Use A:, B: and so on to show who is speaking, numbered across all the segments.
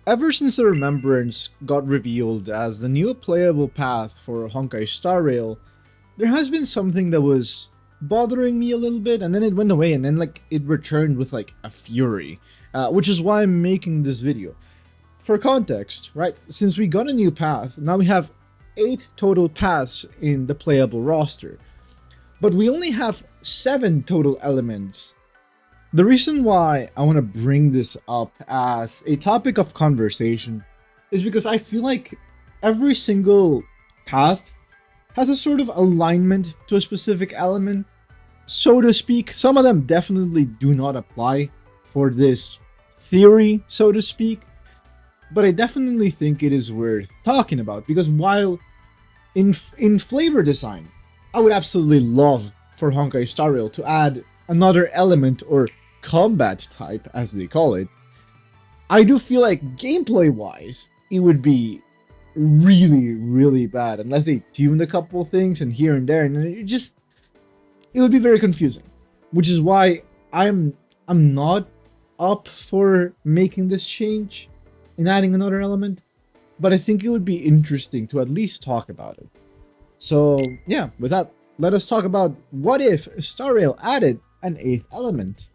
A: Ever since the Remembrance got revealed as the new playable path for Honkai Star Rail, there has been something that was bothering me a little bit, and then it went away, and then it returned with a fury, which is why I'm making this video. For context, right, since we got a new path, now we have 8 total paths in the playable roster, but we only have 7 total elements. The reason why I want to bring this up as a topic of conversation is because I feel like every single path has a sort of alignment to a specific element, so to speak. Some of them definitely do not apply for this theory, so to speak, but I definitely think it is worth talking about, because while in flavor design, I would absolutely love for Honkai Star Rail to add another element or combat type, as they call it. I do feel like gameplay-wise, it would be really bad unless they tuned a couple things and here and there, and it would be very confusing. Which is why I'm not up for making this change and adding another element, but I think it would be interesting to at least talk about it. So yeah, with that, let us talk about what if Star Rail added an 8th element.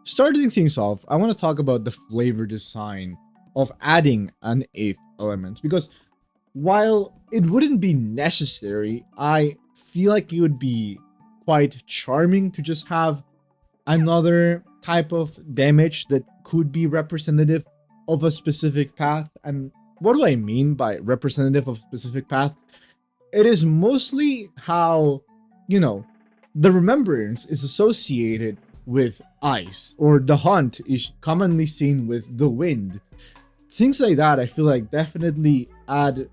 A: Starting things off, I want to talk about the flavor design of adding an 8th element, because while it wouldn't be necessary, I feel like it would be quite charming to just have another type of damage that could be representative of a specific path. And what do I mean by representative of a specific path? It is mostly how, the Remembrance is associated with ice, or the hunt is commonly seen with the wind. Things like that I feel like definitely add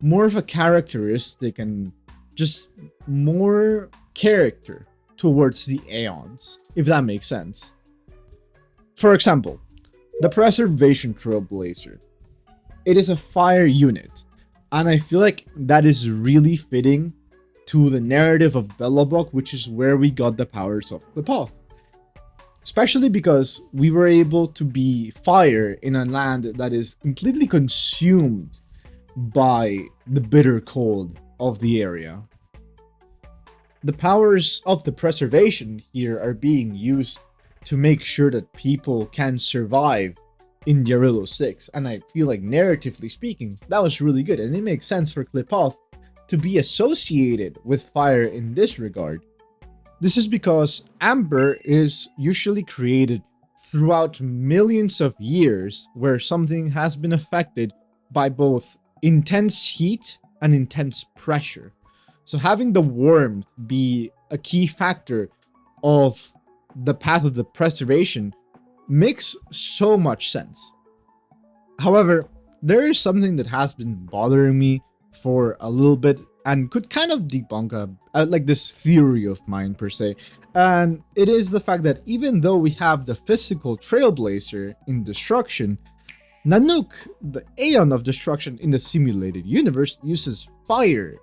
A: more of a characteristic and just more character towards the Aeons, if that makes sense. For example, the Preservation Trailblazer. It is a fire unit, and I feel like that is really fitting to the narrative of Belobog, which is where we got the powers of Qlipoth. Especially because we were able to be fire in a land that is completely consumed by the bitter cold of the area. The powers of the preservation here are being used to make sure that people can survive in Yarilo 6, and I feel like narratively speaking, that was really good, and it makes sense for Qlipoth to be associated with fire in this regard. This is because amber is usually created throughout millions of years where something has been affected by both intense heat and intense pressure. So having the warmth be a key factor of the path of the preservation makes so much sense. However, there is something that has been bothering me for a little bit and could kind of debunk this theory of mine per se, and it is the fact that even though we have the physical Trailblazer in Destruction, Nanook, the Aeon of Destruction in the simulated universe, uses fire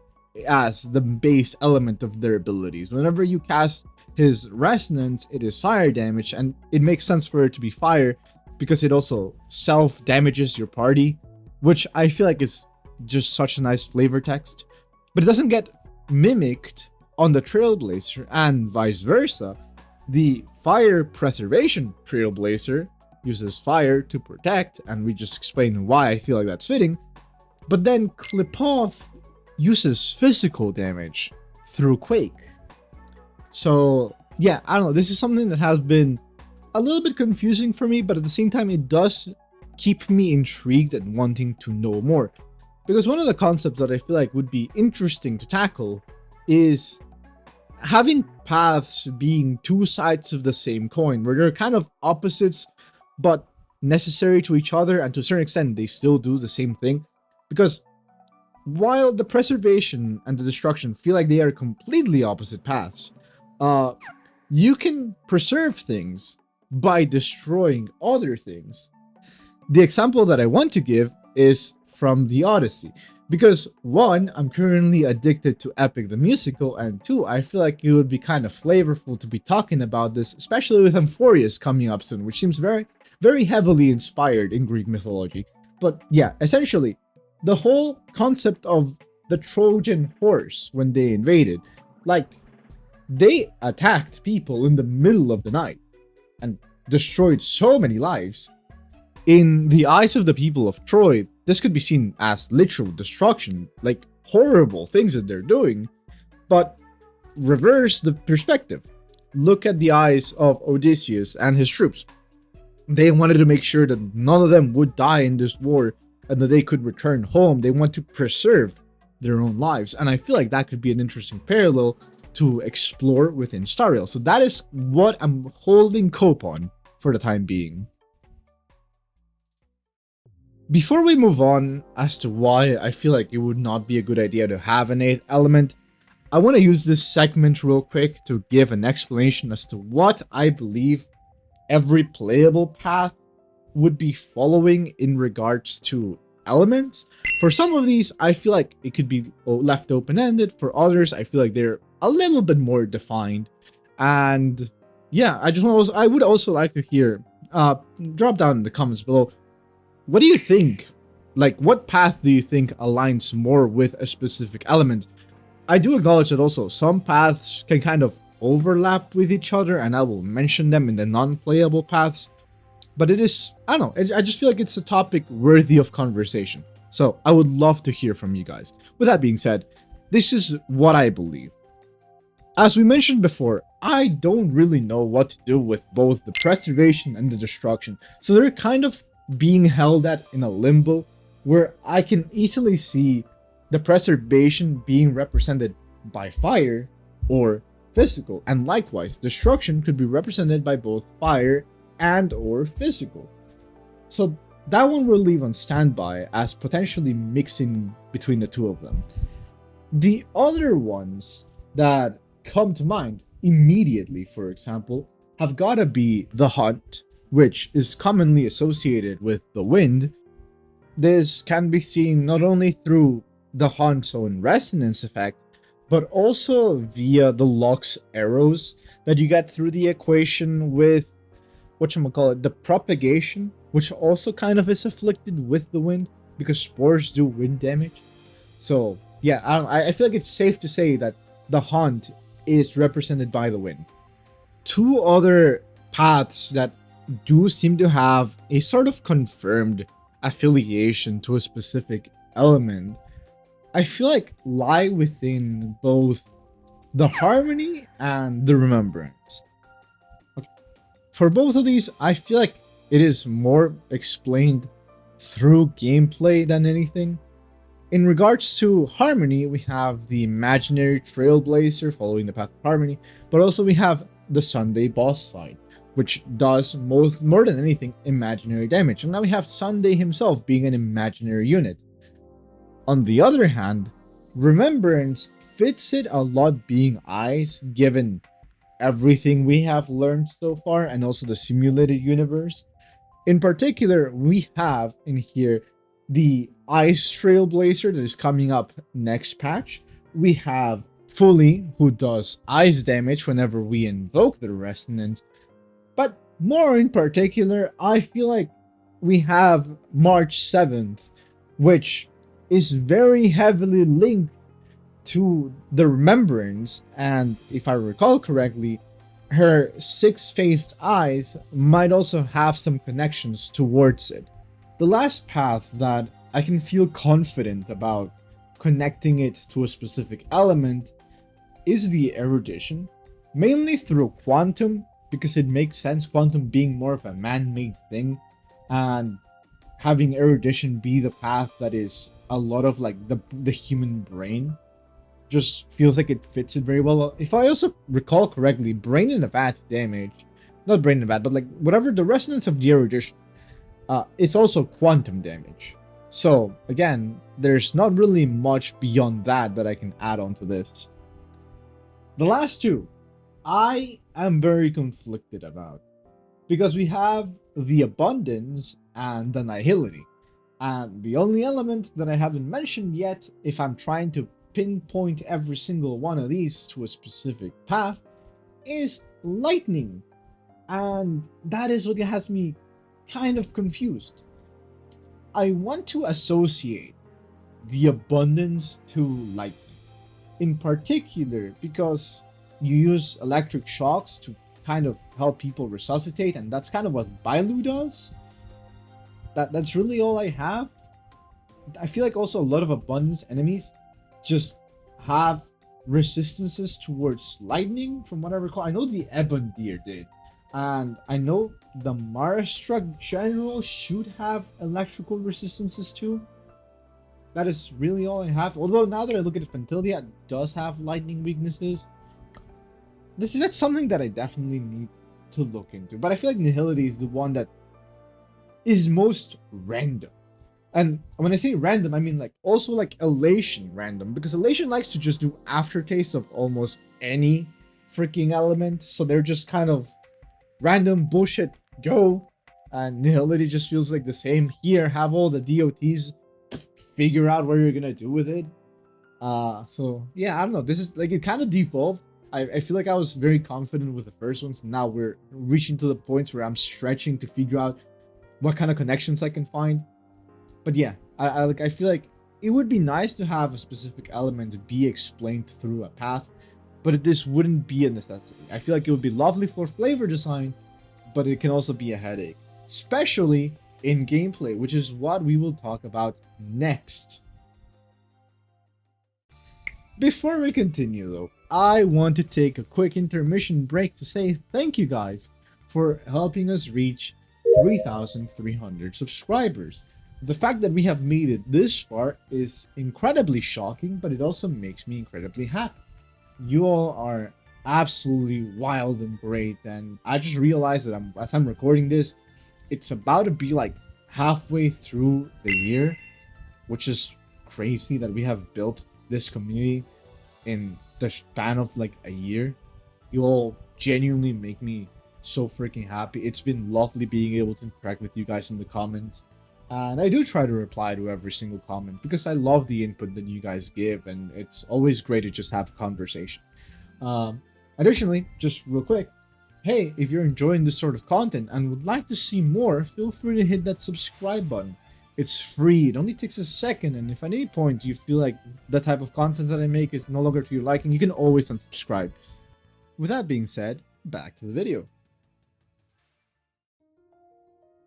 A: as the base element of their abilities. Whenever you cast his Resonance, it is fire damage, and it makes sense for it to be fire because it also self-damages your party, which I feel like is just such a nice flavor text. But it doesn't get mimicked on the Trailblazer, and vice versa. The Fire Preservation Trailblazer uses fire to protect, and we just explained why I feel like that's fitting. But then Qlipoth uses physical damage through Quake. So yeah, I don't know, this is something that has been a little bit confusing for me, but at the same time it does keep me intrigued and wanting to know more. Because one of the concepts that I feel like would be interesting to tackle is having paths being 2 sides of the same coin, where they're kind of opposites but necessary to each other, and to a certain extent they still do the same thing. Because while the preservation and the destruction feel like they are completely opposite paths, you can preserve things by destroying other things. The example that I want to give is from the Odyssey. Because one, I'm currently addicted to Epic the Musical, and two, I feel like it would be kind of flavorful to be talking about this, especially with Amphorius coming up soon, which seems very, very heavily inspired in Greek mythology. But yeah, essentially, the whole concept of the Trojan horse when they invaded, like, they attacked people in the middle of the night and destroyed so many lives. In the eyes of the people of Troy, this could be seen as literal destruction, like horrible things that they're doing. But reverse the perspective. Look at the eyes of Odysseus and his troops. They wanted to make sure that none of them would die in this war and that they could return home. They want to preserve their own lives. And I feel like that could be an interesting parallel to explore within Star Rail. So that is what I'm holding cope on for the time being. Before we move on as to why I feel like it would not be a good idea to have an 8th element, I want to use this segment real quick to give an explanation as to what I believe every playable path would be following in regards to elements. For some of these, I feel like it could be left open-ended. For others, I feel like they're a little bit more defined. And yeah, I would also like to hear, drop down in the comments below, what do you think? Like, what path do you think aligns more with a specific element? I do acknowledge that also some paths can kind of overlap with each other, and I will mention them in the non-playable paths. But it is, I don't know, I just feel like it's a topic worthy of conversation. So I would love to hear from you guys. With that being said, this is what I believe. As we mentioned before, I don't really know what to do with both the preservation and the destruction. So they're kind of being held at in a limbo where I can easily see the preservation being represented by fire or physical, and likewise destruction could be represented by both fire and or physical. So that one will leave on standby as potentially mixing between the two of them. The other ones that come to mind immediately, for example, have gotta be the hunt, which is commonly associated with the wind. This can be seen not only through the hunt's own resonance effect, but also via the Locke's arrows that you get through the equation with, the propagation, which also kind of is afflicted with the wind because spores do wind damage. So yeah, I feel like it's safe to say that the hunt is represented by the wind. Two other paths that do seem to have a sort of confirmed affiliation to a specific element, I feel like lie within both the harmony and the remembrance. Okay. For both of these, I feel like it is more explained through gameplay than anything. In regards to harmony, we have the imaginary trailblazer following the path of harmony, but also we have the Sunday boss fight, which does more than anything imaginary damage. And now we have Sunday himself being an imaginary unit. On the other hand, Remembrance fits it a lot being eyes, given everything we have learned so far and also the simulated universe. In particular, we have in here the Ice Trailblazer that is coming up next patch. We have Fully, who does ice damage whenever we invoke the resonance. But more in particular, I feel like we have March 7th, which is very heavily linked to the Remembrance, and if I recall correctly, her six-faced eyes might also have some connections towards it. The last path that I can feel confident about connecting it to a specific element is the Erudition, mainly through Quantum, because it makes sense, Quantum being more of a man-made thing, and having Erudition be the path that is a lot of like the human brain just feels like it fits it very well. If I also recall correctly, Brain in a Vat damage, not Brain in a Vat, but like whatever the resonance of the Erudition, it's also quantum damage. So again, there's not really much beyond that I can add on to this. The last two, I am very conflicted about, because we have the Abundance and the Nihility. And the only element that I haven't mentioned yet, if I'm trying to pinpoint every single one of these to a specific path, is lightning. And that is what has me kind of confused. I want to associate the abundance to lightning, in particular because you use electric shocks to kind of help people resuscitate, and that's kind of what Bailu does. That's really all I have. I feel like also a lot of abundance enemies just have resistances towards lightning, from what I recall. I know the Ebon Deer did, and I know the Marastruck General should have electrical resistances too. That is really all I have. Although now that I look at it, Fantilia, it does have lightning weaknesses. That's something that I definitely need to look into. But I feel like Nihility is the one that is most random. And when I say random, I mean like also like Elation random, because Elation likes to just do aftertaste of almost any freaking element. So they're just kind of random bullshit go. And Nihility just feels like the same. Here, have all the DOTs figure out what you're gonna do with it. So yeah, I don't know. This is like, it kind of devolved. I feel like I was very confident with the first ones. Now we're reaching to the points where I'm stretching to figure out what kind of connections I can find. But yeah, I feel like it would be nice to have a specific element be explained through a path, but this wouldn't be a necessity. I feel like it would be lovely for flavor design, but it can also be a headache, especially in gameplay, which is what we will talk about next. Before we continue though, I want to take a quick intermission break to say thank you guys for helping us reach 3,300 subscribers. The fact that we have made it this far is incredibly shocking, but it also makes me incredibly happy. You all are absolutely wild and great, and I just realized that as I'm recording this, it's about to be like halfway through the year, which is crazy that we have built this community in the span of like a year. You all genuinely make me so freaking happy. It's been lovely being able to interact with you guys in the comments, and I do try to reply to every single comment because I love the input that you guys give, and it's always great to just have a conversation. Additionally, just real quick, hey, if you're enjoying this sort of content and would like to see more, feel free to hit that subscribe button. It's free, it only takes a second, and if at any point you feel like the type of content that I make is no longer to your liking, you can always unsubscribe. With that being said, back to the video.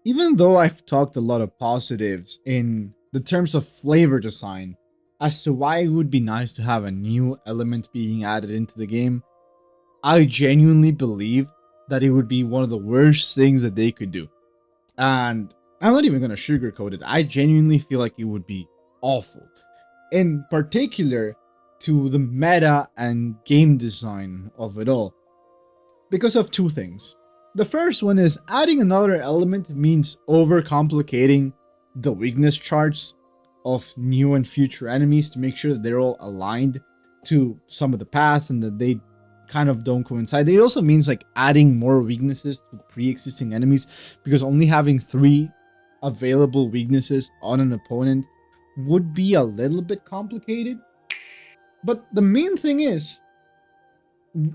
A: Even though I've talked a lot of positives in the terms of flavor design as to why it would be nice to have a new element being added into the game, I genuinely believe that it would be one of the worst things that they could do. And I'm not even going to sugarcoat it. I genuinely feel like it would be awful. In particular, to the meta and game design of it all. Because of two things. The first one is adding another element means overcomplicating the weakness charts of new and future enemies to make sure that they're all aligned to some of the past and that they kind of don't coincide. It also means like adding more weaknesses to pre-existing enemies, because only having 3 available weaknesses on an opponent would be a little bit complicated. But the main thing is,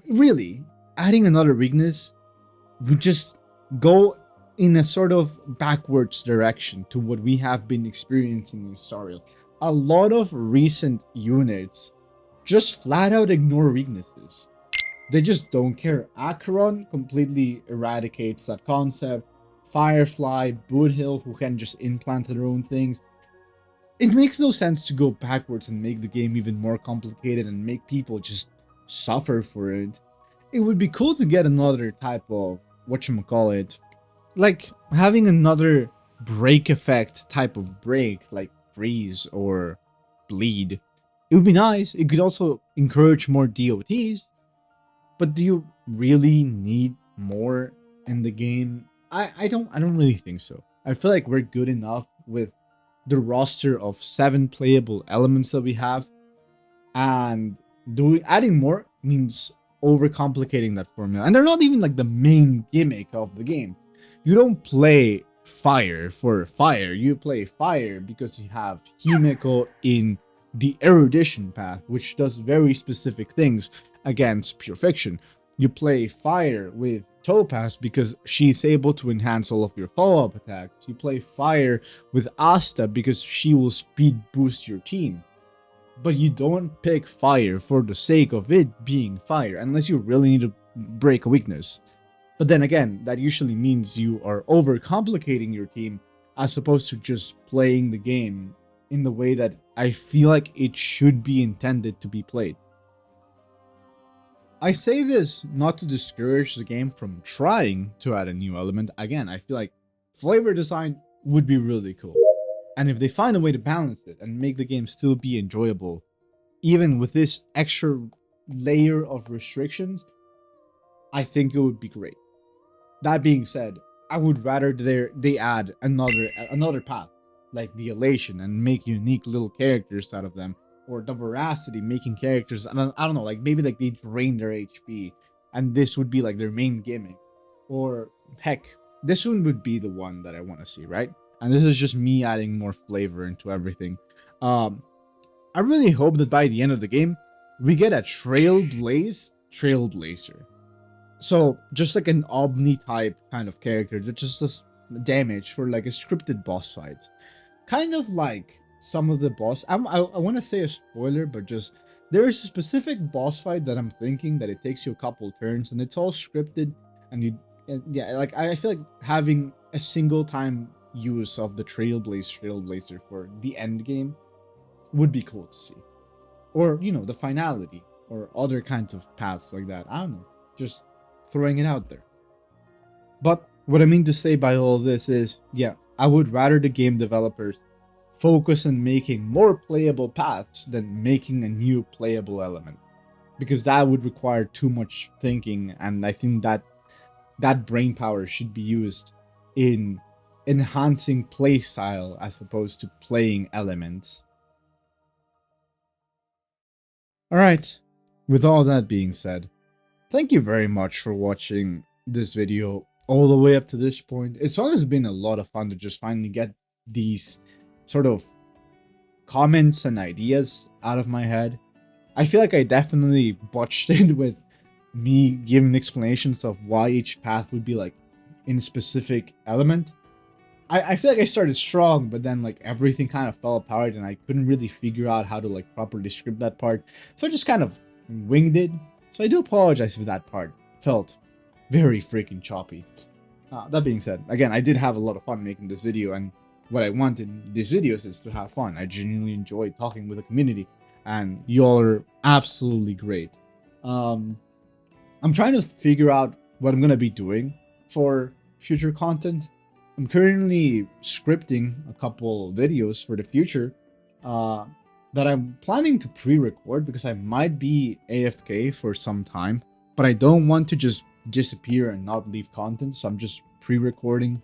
A: really, adding another weakness would just go in a sort of backwards direction to what we have been experiencing in Sariel. A lot of recent units just flat out ignore weaknesses. They just don't care. Acheron completely eradicates that concept. Firefly, Boothill, who can just implant their own things. It makes no sense to go backwards and make the game even more complicated and make people just suffer for it. It would be cool to get another type of, whatchamacallit, like having another break effect type of break, like freeze or bleed. It would be nice. It could also encourage more DOTs. But do you really need more in the game? I don't really think so. I feel like we're good enough with the roster of 7 playable elements that we have, and adding more means overcomplicating that formula. And they're not even like the main gimmick of the game. You don't play fire for fire. You play fire because you have Himeko in the Erudition path, which does very specific things against pure fiction. You play fire with Topaz because she's able to enhance all of your follow-up attacks. You play fire with Asta because she will speed boost your team. But you don't pick fire for the sake of it being fire, unless you really need to break a weakness. But then again, that usually means you are overcomplicating your team as opposed to just playing the game in the way that I feel like it should be intended to be played. I say this not to discourage the game from trying to add a new element. Again, I feel like flavor design would be really cool. And if they find a way to balance it and make the game still be enjoyable, even with this extra layer of restrictions, I think it would be great. That being said, I would rather they add another path, like the elation, and make unique little characters out of them, or the veracity, making characters, I don't know, like maybe like they drain their HP, and this would be like their main gimmick, or heck, this one would be the one that I want to see, right? And this is just me adding more flavor into everything. I really hope that by the end of the game, we get a Trailblazer. So, just like an Omni type kind of character that just does damage for like a scripted boss fight. Kind of like some of the boss. I want to say a spoiler, but just there is a specific boss fight that I'm thinking that it takes you a couple turns and it's all scripted. And yeah, like I feel like having a single time use of the Trailblazer for the end game would be cool to see. Or, you know, the finality or other kinds of paths like that. I don't know. Just throwing it out there. But what I mean to say by all this is, yeah, I would rather the game developers focus on making more playable paths than making a new playable element, because that would require too much thinking, and I think that brain power should be used in enhancing playstyle as opposed to playing elements. Alright, with all that being said, thank you very much for watching this video all the way up to this point. It's always been a lot of fun to just finally get these sort of comments and ideas out of my head. I feel like I definitely botched it with me giving explanations of why each path would be like in a specific element. I feel like I started strong, but then like everything kind of fell apart and I couldn't really figure out how to like properly script that part. So I just kind of winged it. So I do apologize if that part felt very freaking choppy. That being said, again, I did have a lot of fun making this video, and what I want in these videos is to have fun. I genuinely enjoy talking with the community, and y'all are absolutely great. I'm trying to figure out what I'm going to be doing for future content. I'm currently scripting a couple videos for the future that I'm planning to pre-record because I might be AFK for some time, but I don't want to just disappear and not leave content, so I'm just pre-recording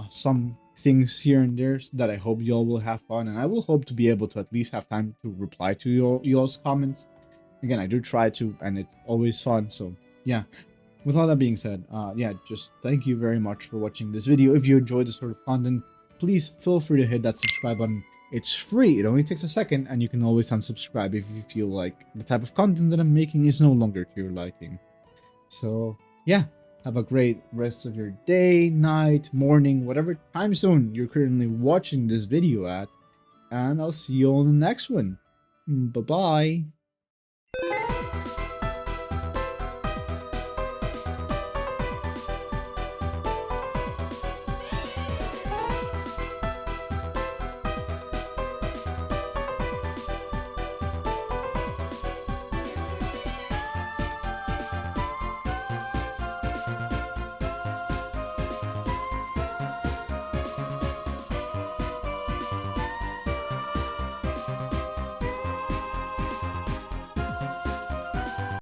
A: some things here and there that I hope y'all will have fun, and I will hope to be able to at least have time to reply to y'all's comments. Again, I do try to, and it's always fun, so yeah. With all that being said, yeah, just thank you very much for watching this video. If you enjoyed this sort of content, please feel free to hit that subscribe button. It's free, it only takes a second, and you can always unsubscribe if you feel like the type of content that I'm making is no longer to your liking. So, yeah, have a great rest of your day, night, morning, whatever time zone you're currently watching this video at, and I'll see you on the next one. Bye-bye.